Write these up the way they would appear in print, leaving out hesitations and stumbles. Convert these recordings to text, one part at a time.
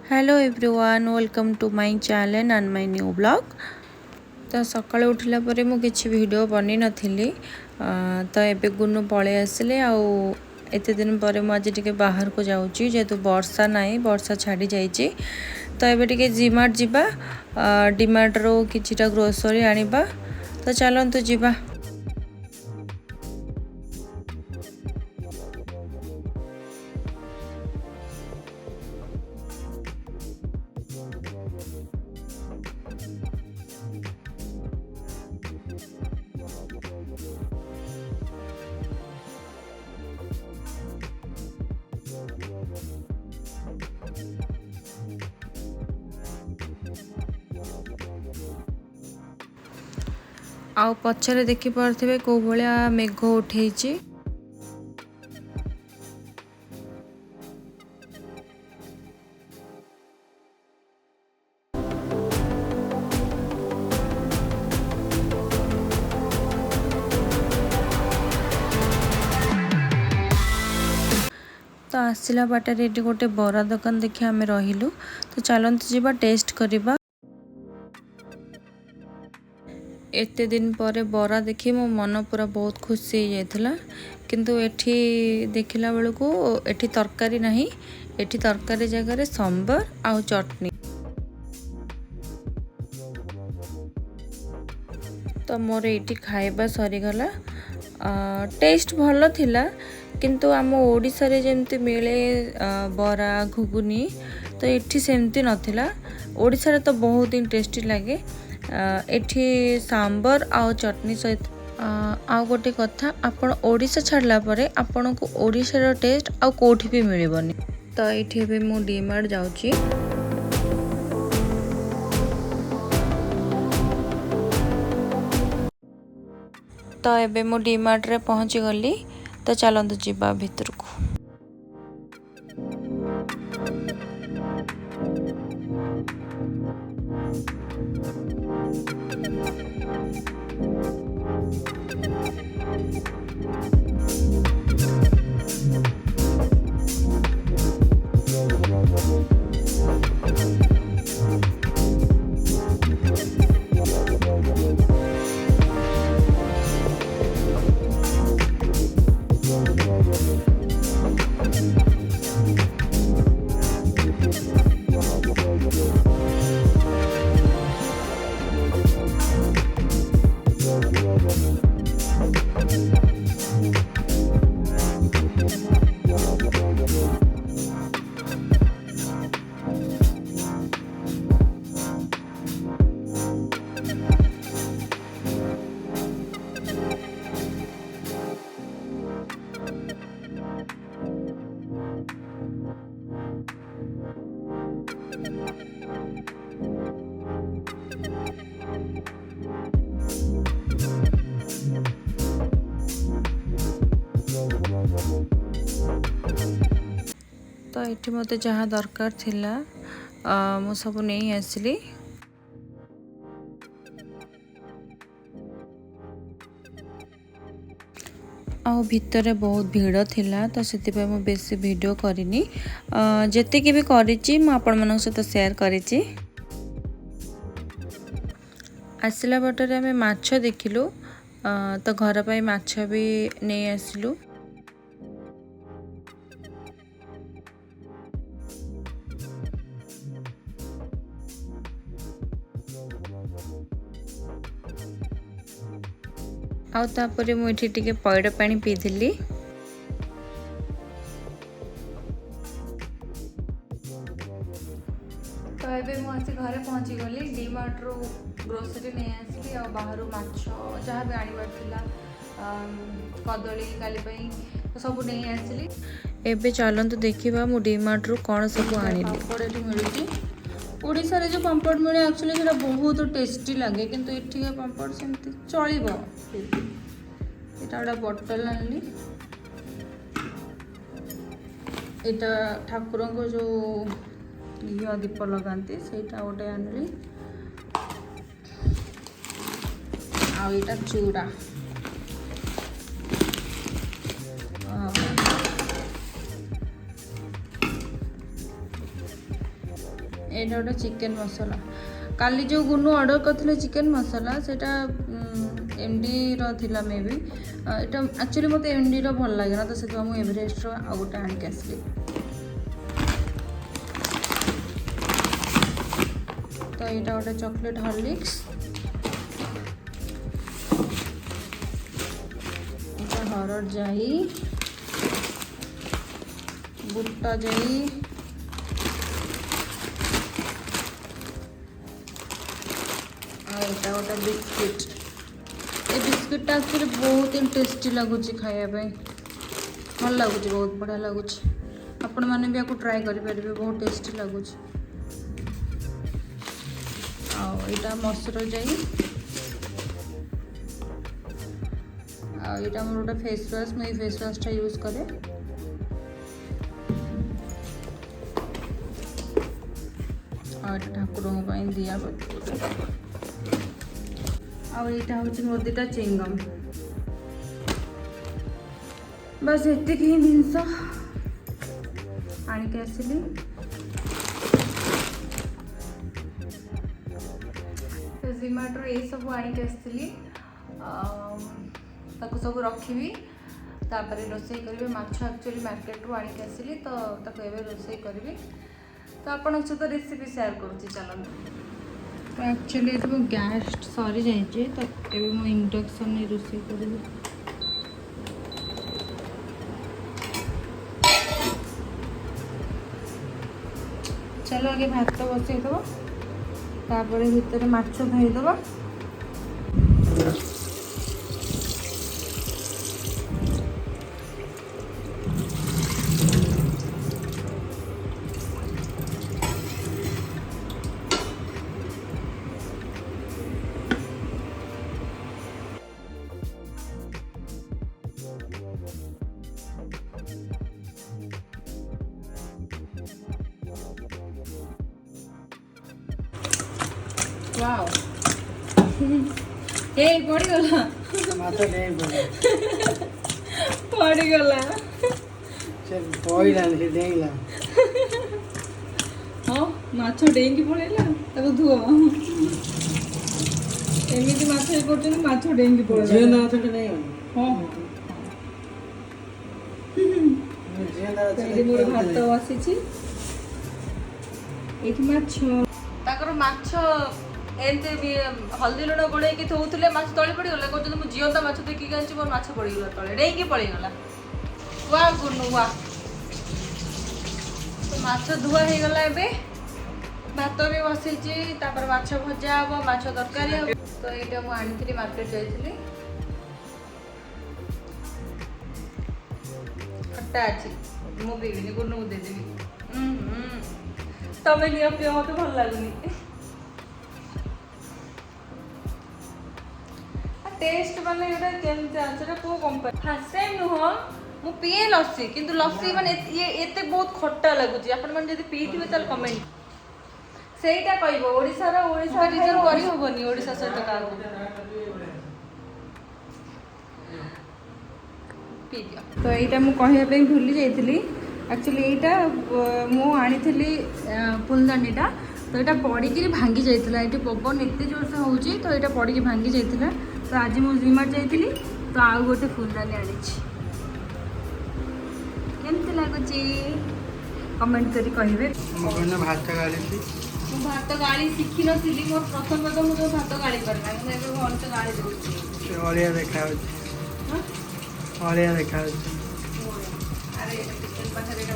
Hello everyone welcome to my channel and my new blog. तो सकाଳେ उठिला परे मु किछि वीडियो बनी नथिली तो एबे गुनु पळे आसले आ एते दिन पर मु आज टिके बाहर को जाउची जेतु वर्षा नाही वर्षा छाड़ी जाइची तो एबे टिके जीमार्ट जिबा डीमार्ट रो किछिटा ग्रोसरी आनिबा तो चलंतु जिबा। आउ पछरे देखि पारथिबे को भलिया मेघ उठेइची। तो आसला बाटर एटी गोटे बरा दुकान देखि आमे रहिलु तो चलंत जिबा टेस्ट करिबा। एते दिन पर बरा देखि मो मन पूरा बहुत खुशी हो जाइथला किंतु एठी देखिला बेलू को एठी तरकारी नहीं एठी तरकारी जगह सांबर आउ चटनी। तो मोर एठी खाइबा सरीगला टेस्ट भल थिला किंतु आम ओडिसा रे जेमती मिले बरा घुगुनी तो एठी सेमती नथिला। ओडिसा रे तो बहुत ही टेस्टी लगे एठी सांबर आउ चटनी सहित आउ गोटे कथा आपण ओडिसा छाड़ला परे आपण को ओडिसा रो टेस्ट आउ कोठी भी मिलबनी। तो एठी भी मु डीमार्ट जाउची तो एबे मु डीमार्ट रे पहुंची गली तो चलंतु जिबा भीतर को। तो ये मत जहाँ दरकार थिला मु सब नहीं आसली। आउ भितर बहुत भीड़ थिला तो से मु बेसी वीडियो करिनी जेते की भी करिची मु आपण मन सहित शेयर करिची। आसला बाटर आमे माछ देखिलु तो घर पाई माछ भी नहीं आसिलु। आउ तापरे मु एठी टिके पैड पानी पीथिली। तो एबे मु आसी घरे पहुंची गली डीमार्ट रो ग्रोसरी नहीं आसली आ बाहर माछ जहाँ भी आनिबार थिला कदली काली पई तो सब नहीं आसली। एबे चलंतु देखिबा मु डीमार्ट रो कोन सब आनिली। पापड़ एठी मिलुची ओडिसा रे जो पापड़ मिले एक्चुअली सेटा बहुत टेस्टी लगे किंतु एठी के पापड़ सेमती चलिबो। एटा गोटे बोतल आनली एटा ठाकुर को जो घी दीप लगाती सेटा गोटे आनली आ एटा चूड़ा एटा गोटे चिकेन मसाला काली जो गुनु ऑर्डर करथिले चिकेन मसाला सेटा एमडी रो थिला मे बी एटा एक्चुअली मते एमडी रो भल लागेना तो से हम एवरेस्ट रो आ गोटे आन के आसली तो एटा गोटे चॉकलेट हॉर्लिक्स एटा हरड़ जाई बुट्टा जाई एटा गोटे बिस्किट ये बिस्किटा एक्चुअली बहुत ही टेस्टी लगुच खायापी भल लगुच बहुत बढ़िया लगुच आपण मैंने भी आपको ट्राए करेंगे बहुत टेस्टी लगुच आईटा मसूर जाई आईटा मोर गोटे फेस वाश मुझे फेस वाशटा यूज करे ठाकुर दिया आईटा हूँ मोर दीटा चिंगम बस एति ही जिनस आणिक आसली जोमाटो ये सब आणिक आसली सब रखी तापर रोसई करी माछ एक्चुअली मार्केट रू आणिक आसली तो रोसई करी तो आपण सहित रेसिपी शेयर करुँच चलते तो एक्चुअली ये गैस सरी जाइए तो ये मुझे इंडक्शन रोसई कर चलो आगे भात बसईद तापर भितर माछ धोईदेव वाओ ए पड़ी गला माथा नहीं पड़ी गला चल पड़ीला से देला हां माछ डेंगी पळेला ताको धुओ एमिति माछ हे करछन माछ डेंगी पळेला जे ना तो नहीं हां जे ना तो मोर भात बसिछि एथि माछ ताकर माछ एमती हल्दी लुण गोड़े थोले माछ तले पड़गला कहते मुझे जीवंता माछ देखिक आनी मोर माछ पड़गला तले डेंगी पड़गला वा गुनु वा तो माछ धुआ हो गला एबे भात भी बसई माछ भजा हम माछ तरकारी हम तो यहाँ मुझे आनी मार्केट जाइली खट्टा अच्छी मु पीबिनी गुनु को देदेवी तमें नियो पियो मत भल लगुनी टेस्ट माने एटा केमते आछरा को कंपनी फर्स्ट टाइम नुह मु पिए लस्सी किंतु लस्सी माने ये एते बहुत खट्टा लागुची आपण माने जदी पीथिबे तल कमेंट सेटा कहबो ओडिसा रीजन करी होबनी ओडिसा सहित का पी दियो तो एटा मु कहया पे भूली जाइथिली एक्चुअली एटा मु आनीथिली फुलदानीटा तो यहाँ पड़ी भांगी जाइए ये पवन एत जोर से होची तो यहाँ पड़ी भांगी जाइए तो आज मुझे डीमार्ट जाइली तो आउ गोटे फुलदानी आनी केमती लगुच कमेंट करी कहे भात गाड़ी शिखी नी मोर प्रथम मुझे भात गाड़ी करना मुझे भलसे गाड़ी दूसरी अलिया देखा अलिया देखा अरे पाखे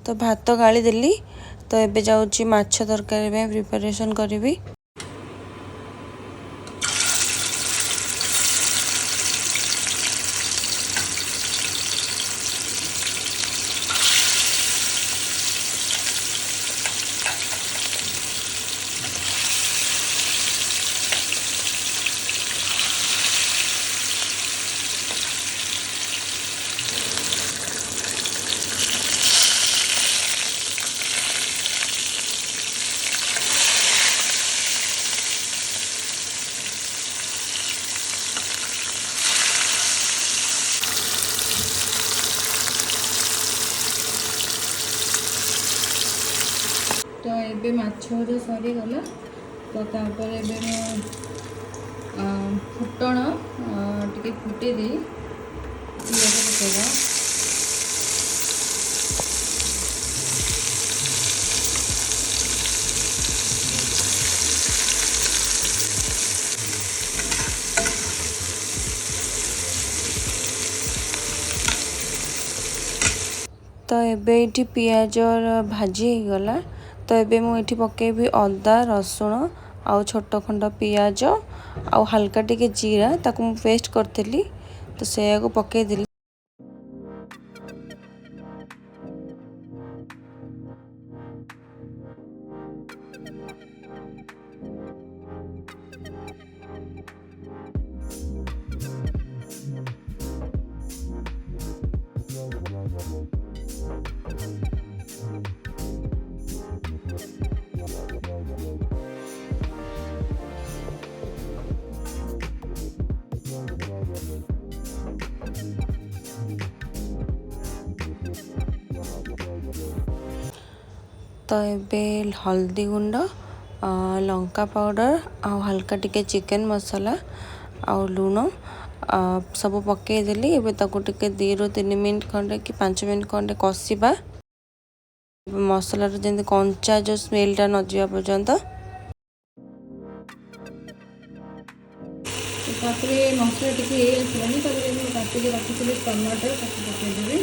तो भात गाड़ी देली तो एबे जाऊँगी माछ तरकारी में प्रिपरेशन करी ଏବେ ମାଛ ଭଜା ସରିଗଲା। ତ ତାପରେ ଏବେ ମୁଁ ଫୁଟଣ ଟିକେ ଫୁଟେଇ ଦେଇ ପିଆଜ ପକାଇବା। ତ ଏବେ ଏଠି ପିଆଜ ଭାଜି ହେଇଗଲା। ତ ଏବେ ମୁଁ ଏଠି ପକେଇବି ଅଦା ରସୁଣ ଆଉ ଛୋଟ ଖଣ୍ଡ ପିଆଜ ଆଉ ହାଲକା ଟିକେ ଜିରା, ତାକୁ ମୁଁ ପେଷ୍ଟ କରିଥିଲି ତ ସେଇଆକୁ ପକେଇଦେଲି। तो एबे हल्दी गुंड लंका पाउडर आउ हल्का टिके चिकन मसाला आउ लूण सब पकईदेली। एबे ताको टिके 2 ରୁ 3 मिनट खंडे कि 5 मिनट खंडे कषिबा, मसला जमी कंचा जो स्मेलटा न जावा पर्यंत। तापर मसला टिके आसलानी काटिके रखी टमाटर पकईदेवी।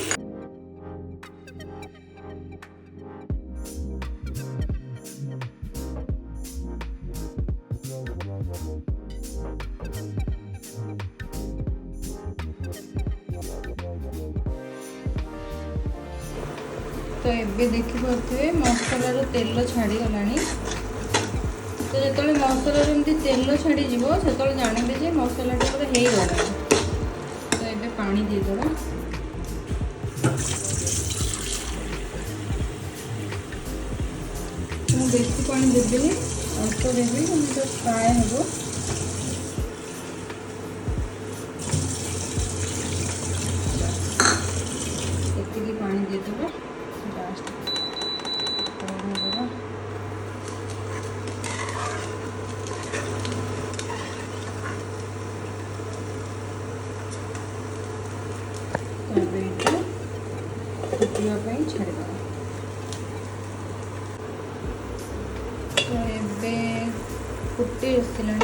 तो एबे देखी पारे मसलार तेल छाड़ी गलानी। तो जो मसला एमती तेल छाड़ी से जानवे जे मसलाटा पूरा हो गला। तो एबे पानी देदेबा। मैं बेसी पानी देदेली, अल्प देवी तो फ्राए हम। एतिकी पानी देदेबा। फुटापी छाड़। तो ये फुटे आसला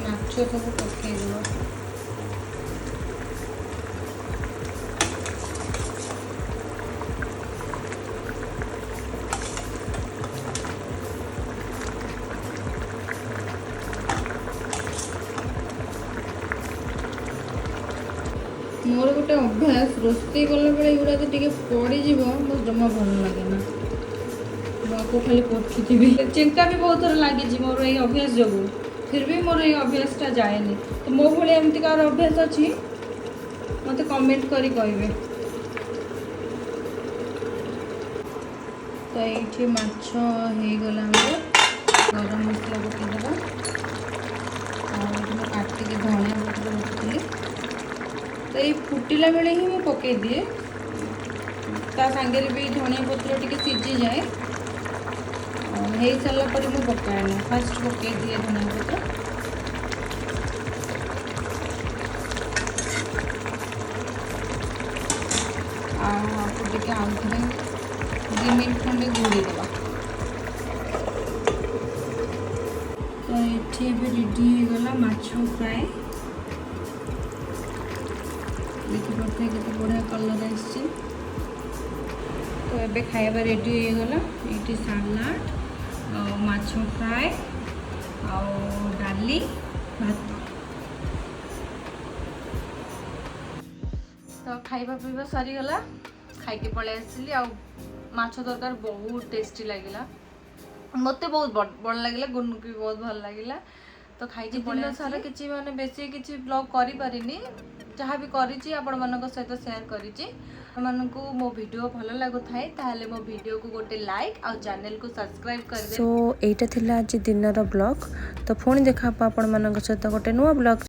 माछ सब पकईदेव। मोर गोटे अभ्यास रोषे कला बेले एगुड़ा तो टे पड़ज मत जमा भल लगे ना। आपको खाली पठुथी चिंता भी बहुत थर लगी मोर ये अभ्यास जो, फिर भी मोर ये अभ्यासटा जाएनि। तो मो भाई एमती कार अभ्यास अच्छी मत कमेंट करी कहे। तो ये माछ होगला गरम मसला पकईदेवा। काटिक धनिया पत्र रखी तो ये फुटिला बेले ही मैं पकई दिए। ता सांगे भी धनिया पत्र टिके सीझी जाए। हो सारा पर मुझे पकाएना, फास्ट पकई दिए धनिया पत्र। आपको टिके आउ थे 2 मिनट खंडे घोड़ी देवा। तो ये रेडी होगला माछ फ्राए। देखी पारे के बढ़िया कलर आसी। तो ये खाଇବା रेडी होगला। ये सालाड माछ फ्राए डाली भात। तो खाଇବା पीवा सरीगला। खाई पलि आसली। माछ तरकार बहुत टेस्टी लगिला। मत बहुत बड़ लगे, गुन भी बहुत भल लगे। तो खाई दिन सारा कि माने बेसी किसी ब्लॉग करि परिनी, जहाँ भी करी आपण मानक सहित शेयर करी। मानक मो वीडियो भल लगु थाए ताहले मो वीडियो को गोटे लाइक और चैनल को सब्सक्राइब कर दे। सो एटा थिला आज दिन रो ब्लॉग। तो पुणी देखा आपण मानक सहित गोटे नुआ ब्लॉग।